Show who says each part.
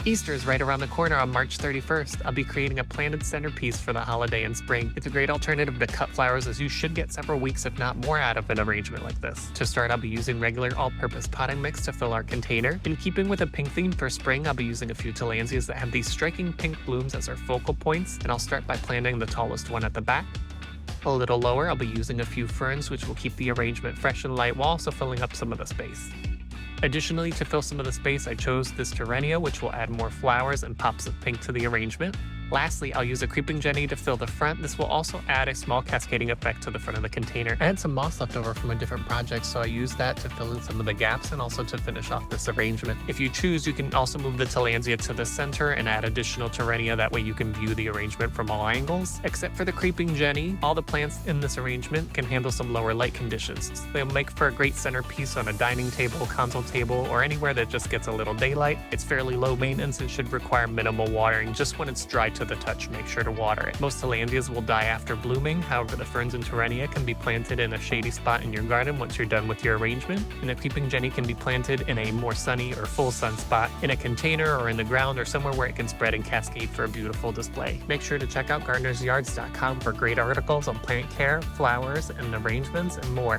Speaker 1: Easter is right around the corner on March 31st. I'll be creating a planted centerpiece for the holiday in spring. It's a great alternative to cut flowers as you should get several weeks if not more out of an arrangement like this. To start, I'll be using regular all-purpose potting mix to fill our container. In keeping with a pink theme for spring, I'll be using a few Tillandsias that have these striking pink blooms as our focal points, and I'll start by planting the tallest one at the back. A little lower, I'll be using a few ferns which will keep the arrangement fresh and light while also filling up some of the space. Additionally, to fill some of the space, I chose this perennial, which will add more flowers and pops of pink to the arrangement. Lastly, I'll use a creeping jenny to fill the front. This will also add a small cascading effect to the front of the container. I had some moss left over from a different project, so I used that to fill in some of the gaps and also to finish off this arrangement. If you choose, you can also move the Tillandsia to the center and add additional terrenia. That way you can view the arrangement from all angles. Except for the creeping jenny, all the plants in this arrangement can handle some lower light conditions. So they'll make for a great centerpiece on a dining table, console table, or anywhere that just gets a little daylight. It's fairly low maintenance and should require minimal watering. Just when it's dry to the touch, make sure to water it. Most Tillandsias will die after blooming. However, the ferns and terrenia can be planted in a shady spot in your garden once you're done with your arrangement. And the creeping jenny can be planted in a more sunny or full sun spot in a container or in the ground or somewhere where it can spread and cascade for a beautiful display. Make sure to check out gardnersyards.com for great articles on plant care, flowers, and arrangements, and more.